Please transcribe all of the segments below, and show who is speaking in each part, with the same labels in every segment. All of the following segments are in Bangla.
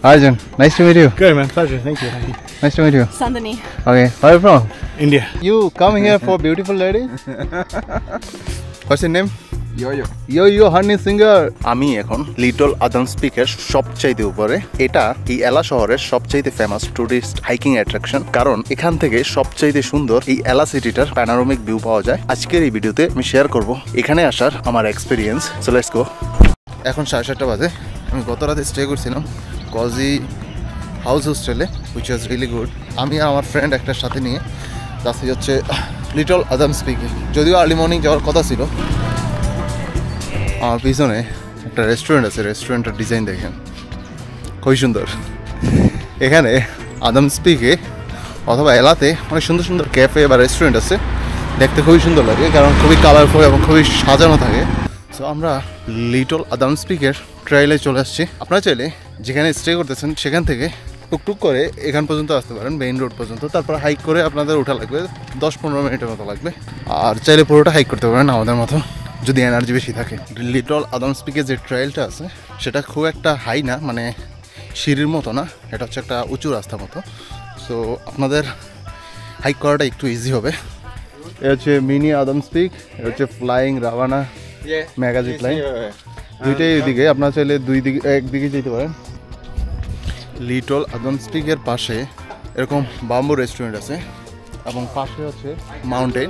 Speaker 1: Arjun, nice to meet you.
Speaker 2: Good, man. Pleasure. Thank you.
Speaker 1: Nice to meet you.
Speaker 3: Sandhani.
Speaker 1: Okay, where are you from?
Speaker 2: India.
Speaker 1: You come here for beautiful ladies? What's your name? Yo, honey singer. আমি এখন লিটল আদামস পিকের সবচাইতে উপরে। এটা এই এলা শহরের সবচাইতে ফেমাস টুরিস্ট হাইকিং অ্যাট্রাকশন, কারণ এখান থেকে সবচাইতে সুন্দর এই এলা সিটিটার প্যানোরামিক ভিউ পাওয়া যায়। আজকের এই ভিডিওতে আমি শেয়ার করব এখানে আসার আমার এক্সপিরিয়েন্স। So let's go. এখন 7:30 বাজে। আমি গত রাতে স্টে করছিলাম কজি হাউস হোস্টেলে, হুইচ ওয়াজ রিয়েলি গুড। আমি আর আমার ফ্রেন্ড একটার সাথে নিয়ে যাচ্ছি হচ্ছে লিটল আদামস পিকে। যদিও আর্লি মর্নিং যাওয়ার কথা ছিল। আমার পিছনে একটা রেস্টুরেন্ট আছে, রেস্টুরেন্টের ডিজাইন দেখেন খুবই সুন্দর। এখানে আদামস পিকে অথবা এলাতে অনেক সুন্দর সুন্দর ক্যাফে বা রেস্টুরেন্ট আছে, দেখতে খুবই সুন্দর লাগে কারণ খুবই কালারফুল এবং খুবই সাজানো থাকে। সো আমরা লিটল আদামস পিকের ট্রাইলে চলে আসছি। আপনারা চাইলে যেখানে স্টে করতেছেন সেখান থেকে টুকটুক করে এখান পর্যন্ত আসতে পারেন, মেইন রোড পর্যন্ত। তারপর হাইক করে আপনাদের ওঠা লাগবে 10-15 মিনিটের মতো লাগবে। আর চাইলে পুরোটা হাইক করতে পারেন আমাদের মতো, যদি এনার্জি বেশি থাকে। লিটল আদামস পিকের যে ট্রাইলটা আছে সেটা খুব একটা হাই না, মানে সিঁড়ির মতো না, এটা হচ্ছে একটা উঁচু রাস্তার মতো। সো আপনাদের হাইক করাটা একটু ইজি হবে। এটা হচ্ছে মিনি আদামস পিক, এটা হচ্ছে ফ্লাইং রাভানা ম্যাগাজিক লাইন, দুইটাই এদিকে। আপনারা চাইলে একদিকে যেতে পারেন। লিটল আদামস পিকের পাশে এরকম বাম্বু রেস্টুরেন্ট আছে এবং পাশে হচ্ছে মাউন্টেন।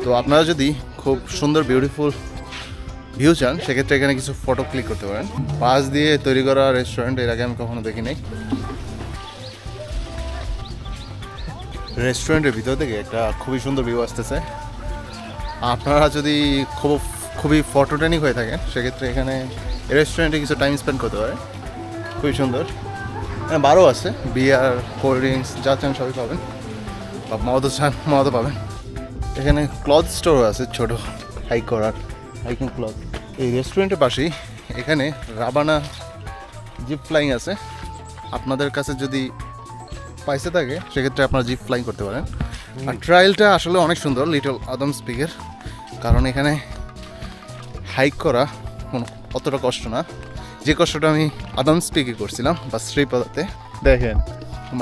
Speaker 1: তো আপনারা যদি খুব সুন্দর বিউটিফুল ভিউ চান সেক্ষেত্রে এখানে কিছু ফটো ক্লিক করতে পারেন। পাশ দিয়ে তৈরি করা রেস্টুরেন্ট, এর আগে আমি কখনো দেখি নাই। রেস্টুরেন্টের ভিতর থেকে একটা খুবই সুন্দর ভিউ আসতেছে। আপনারা যদি খুবই ফটোটেনিক হয়ে থাকেন সেক্ষেত্রে এখানে রেস্টুরেন্টে কিছু টাইম স্পেন্ড করতে পারেন। খুবই সুন্দর। এখানে বারও আছে, বিয়ার, কোল্ড ড্রিঙ্কস যা চান সবই পাবেন, বা মদও চান মদও পাবেন। এখানে ক্লথ স্টোরও আছে ছোট হাইক করার, হাইকিং ক্লথ। এই রেস্টুরেন্টের পাশেই এখানে রাবানা জিপ ফ্লাইং আছে। আপনাদের কাছে যদি পয়সা থাকে সেক্ষেত্রে আপনারা জিপ ফ্লাইং করতে পারেন। আর ট্রাইলটা আসলে অনেক সুন্দর লিটল আদামস পিকের, কারণ এখানে হাইক করা অতটা কষ্ট না, যে কষ্টটা আমি আদামস পিকে করছিলাম বা শ্রীপদাতে। দেখেন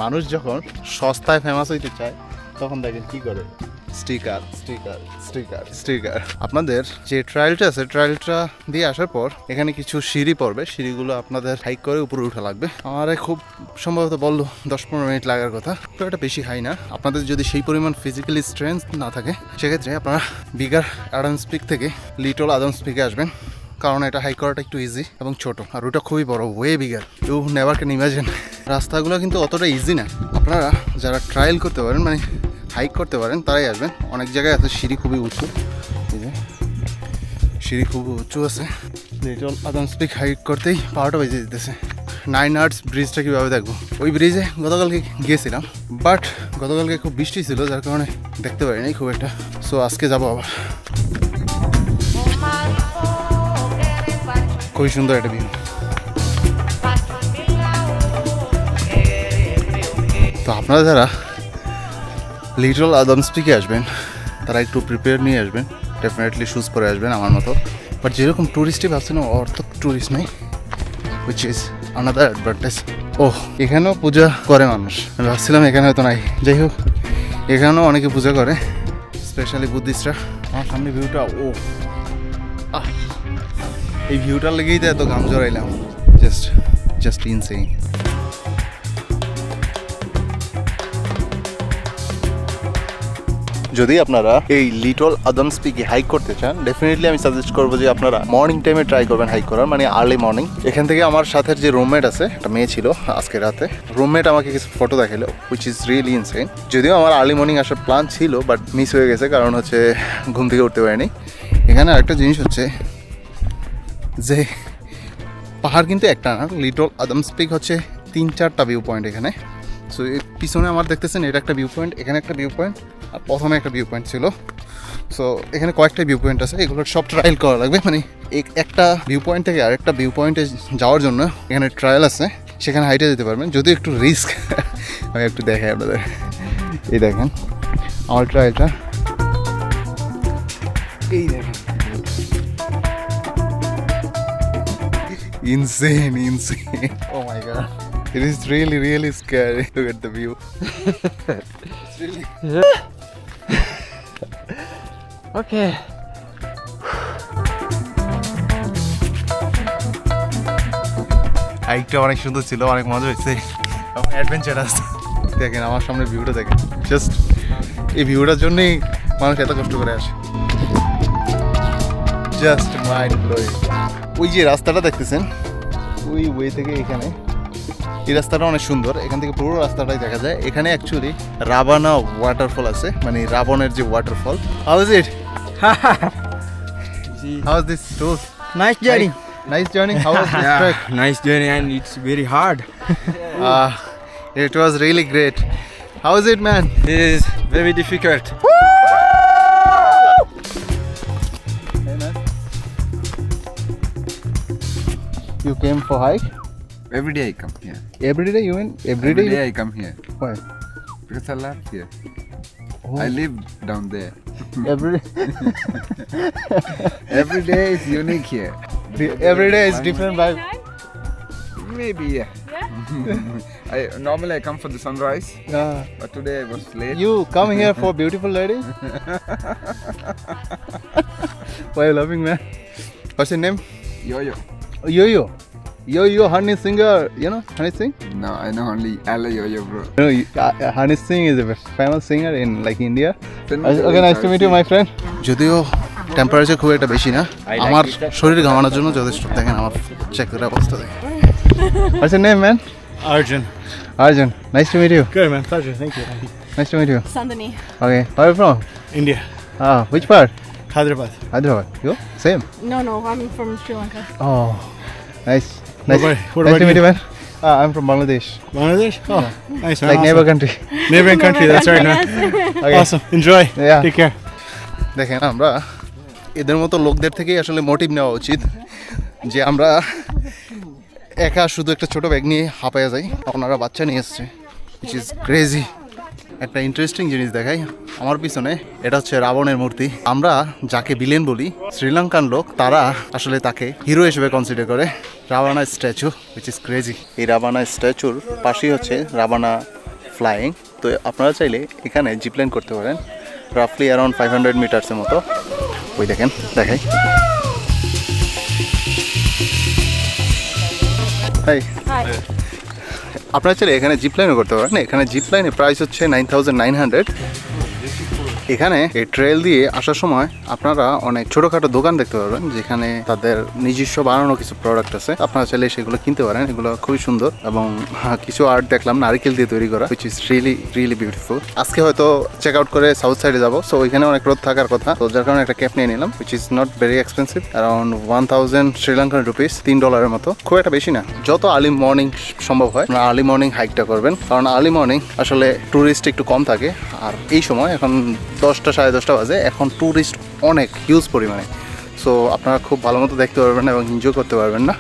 Speaker 1: মানুষ যখন সস্তায় ফেমাস হইতে চায় তখন দেখেন কি করে, স্টিকার স্টিকার স্টিকার স্টিকার। আপনাদের যে ট্রায়ালটা আছে ট্রায়ালটা দিয়ে আসার পর এখানে কিছু সিঁড়ি পড়বে, সিঁড়িগুলো আপনাদের হাইক করে উপরে উঠা লাগবে। আমার খুব সম্ভবত বললো 10-15 মিনিট লাগার কথা, তো এটা বেশি হাই না। আপনাদের যদি সেই পরিমাণ ফিজিক্যালি স্ট্রেংথ না থাকে সেক্ষেত্রে আপনারা বিগার আদামস পিক থেকে লিটল আদামস পিকে আসবেন, কারণ এটা হাইক করাটা একটু ইজি এবং ছোট, আর ওটা খুবই বড়, way bigger. You never can imagine. রাস্তাগুলো কিন্তু অতটা ইজি না। আপনারা যারা ট্রায়াল করতে পারেন, মানে হাইক করতে পারেন, তারাই আসবেন। অনেক জায়গায় আছে সিঁড়ি খুবই উঁচু, এই যে সিঁড়ি খুবই উঁচু আছে। লিটল আদামস পিক হাইক করতেই পাওয়াটা বেজে দিতেছে। 9 আর্টস ব্রিজটা কীভাবে দেখবো? ওই ব্রিজে গতকালকে গিয়েছিলাম, বাট গতকালকে খুব বৃষ্টি ছিল যার কারণে দেখতে পারিনি খুব একটা। সো আজকে যাবো আবার। খুবই সুন্দর একটা ভিউ। তো আপনারা যারা লিটল আদামস পিকে আসবেন তারা একটু প্রিপেয়ার নিয়ে আসবেন, ডেফিনেটলি শুজ পরে আসবেন আমার মতো। বাট যেরকম ট্যুরিস্টই ভাবছেন অর্থ ট্যুরিস্ট নেই, হুইচ ইজ আনাদার অ্যাডভান্টেজ। ওহ, এখানেও পূজা করে মানুষ, আমি ভাবছিলাম এখানে হয়তো নাই। যাই হোক, এখানেও অনেকে পূজা করে, স্পেশালি বুদ্ধিস্টরা। আমার সামনে ভিউটা, ও এই ভিউটার লেগেই তো এত ঘাম জড়াইলাম, জাস্ট ইনসেইন। যদি আপনারা এই লিটল আদামস পিকে হাইক করতে চান, ডেফিনেটলি আমি সাজেস্ট করবো যে আপনারা মর্নিং টাইমে ট্রাই করবেন হাইক করার, মানে আর্লি মর্নিং। এখান থেকে আমার সাথে যে রুমমেট আছে, একটা মেয়ে ছিল আজকে রাতে, রুমমেট আমাকে কিছু ফটো দেখালো, হুইচ ইজ রিয়েলি ইনসেইন। যদিও আমার আর্লি মর্নিং আসার প্ল্যান ছিল, বাট মিস হয়ে গেছে, কারণ হচ্ছে ঘুম থেকে উঠতে পারিনি। এখানে আরেকটা জিনিস হচ্ছে যে পাহাড় কিন্তু একটা না, লিটল আদামস পিক হচ্ছে 3-4টা ভিউ পয়েন্ট এখানে। সো পিছনে আমার দেখতেছেন এটা একটা ভিউ পয়েন্ট, এখানে একটা ভিউ পয়েন্ট, আর প্রথমে একটা ভিউ পয়েন্ট ছিল। সো এখানে কয়েকটা ভিউ পয়েন্ট আছে, এগুলো সব ট্রায়াল করা লাগবে। মানে একটা ভিউ পয়েন্ট থেকে আরেকটা ভিউ পয়েন্টে যাওয়ার জন্য এখানে ট্রায়াল আছে, সেখানে হাইটে যেতে পারবেন, যদিও একটু রিস্ক। আমি একটু দেখাই আপনাদের, এই দেখেন আমার ট্রায়ালটা, এই দেখেন insane. Oh my god. It is really, really scary. Look at the view. It's really...
Speaker 2: Okay.
Speaker 1: হাইকটা অনেক সুন্দর ছিল, অনেক মজা হয়েছে, অ্যাডভেঞ্চারাস। দেখেন আমার সামনে ভিউটা দেখেন, জাস্ট এই ভিউটার জন্যই মানুষ এত কষ্ট করে আসে। Just mind blowing. ওই যে রাস্তাটা দেখতেছেন, ওই ওয়ে থেকে এখানে, এই রাস্তাটা অনেক সুন্দর, এখান থেকে পুরো রাস্তাটাই দেখা যায়। এখানে অ্যাকচুয়ালি রাবানা ওয়াটারফল আছে, মানে রাবণের যে waterfall. How is it? How is this tour?
Speaker 2: Nice journey.
Speaker 1: Nice journey. How was this trek?
Speaker 2: Nice journey, and it's very hard.
Speaker 1: It was really great. How is it, man?
Speaker 2: It is very difficult.
Speaker 1: Hey, man. You came for hike?
Speaker 3: Every day I come here.
Speaker 1: Every day you mean? Every day?
Speaker 3: I come here
Speaker 1: Why?
Speaker 3: because I love here.
Speaker 1: Oh.
Speaker 3: I live down there.
Speaker 1: Every day.
Speaker 3: Every day is unique here.
Speaker 1: Every day is different vibe.
Speaker 3: Maybe yeah. Normally I come for the sunrise, but today I was late.
Speaker 1: You come here for beautiful lady? Why are you laughing, man? What's your name?
Speaker 3: Yo-yo.
Speaker 1: Yo-yo. Yo-yo Honey Singer. You know Honey Singh?
Speaker 3: No, I know only Ella Yo-yo, bro.
Speaker 1: No, Honey Singh is a famous singer in like India. Okay, nice to meet you, my friend. যদিও টেম্পারেচার খুব একটা বেশি না, আমার শরীর ঘামানোর জন্য যথেষ্ট। দেখেন আমার চেকের অবস্থা দেখেন। What's your name, man?
Speaker 2: Arjun.
Speaker 1: Arjun. Nice to meet you.
Speaker 2: Good man, pleasure. Thank you.
Speaker 1: Nice to meet you.
Speaker 4: Sandhani.
Speaker 1: Okay, where are you from?
Speaker 2: India,
Speaker 1: Which part?
Speaker 2: Hyderabad.
Speaker 1: Hyderabad. You? Same.
Speaker 4: No, I'm from Sri Lanka.
Speaker 1: Oh, nice. Nice,
Speaker 2: What
Speaker 1: nice
Speaker 2: about
Speaker 1: to meet
Speaker 2: you?
Speaker 1: you, man. I'm from Bangladesh.
Speaker 2: Bangladesh? Oh, nice man.
Speaker 1: Like
Speaker 2: awesome.
Speaker 1: neighbor country.
Speaker 2: Neighboring country, that's right man.
Speaker 1: Okay.
Speaker 2: Awesome, enjoy.
Speaker 1: Yeah.
Speaker 2: Take care.
Speaker 1: দেখেন আমরা এদের মতো লোকদের থেকেই আসলে মোটিভ নেওয়া উচিত, যে আমরা একা শুধু একটা ছোট ব্যাগ নিয়ে হাঁপায়া যাই, ওনারা বাচ্চা নিয়ে এসছে, উইচ ইজ ক্রেজি। একটা ইন্টারেস্টিং জিনিস দেখাই, আমার পিছনে এটা হচ্ছে রাবণের মূর্তি। আমরা যাকে ভিলেন বলি, শ্রীলঙ্কান লোক তারা আসলে তাকে হিরো হিসেবে কনসিডার করে। রাবানা স্ট্যাচু, উইচ ইজ ক্রেজি। এই রাবানা স্ট্যাচুর পাশেই হচ্ছে রাবানা ফ্লাইং। তো আপনারা চাইলে এখানে জিপলাইন করতে পারেন, রাফলি অ্যারাউন্ড 500 মিটার্সের মতো। ওই দেখেন, দেখাই। Hi,
Speaker 4: Hi.
Speaker 1: আপনারা চাইলে এখানে জিপলাইনও করতে পারেন। এখানে জিপলাইনের প্রাইস হচ্ছে 9,900। এখানে এই ট্রেল দিয়ে আসার সময় আপনারা অনেক ছোটোখাটো দোকান দেখতে পারবেন, যেখানে তাদের নিজস্ব বানানো কিছু প্রোডাক্ট আছে। আপনারা চাইলে সেগুলো কিনতে পারেন, এগুলো খুবই সুন্দর। এবং কিছু আর্ট দেখলাম নারিকেল দিয়ে তৈরি করা, উইচ ইজ রিয়েলি বিউটিফুল। আজকে হয়তো চেক আউট করে সাউথ সাইডে যাবো, সো ওইখানে অনেক রোদ থাকার কথা, তো যার কারণে একটা ক্যাপ নিয়ে নিলাম, which is not very expensive, around 1000 Sri Lankan rupees, $3 মতো, খুব একটা বেশি না। যত আর্লি মর্নিং সম্ভব হয় আপনারা আর্লি মর্নিং হাইকটা করবেন, কারণ আর্লি মর্নিং আসলে ট্যুরিস্ট একটু কম থাকে। আর এই সময় এখন 10টা 10:30 বাজে, এখন ট্যুরিস্ট অনেক হিউজ পরিমাণে, সো আপনারা খুব ভালো মতো দেখতে পারবেন এবং এনজয় করতে পারবেন না।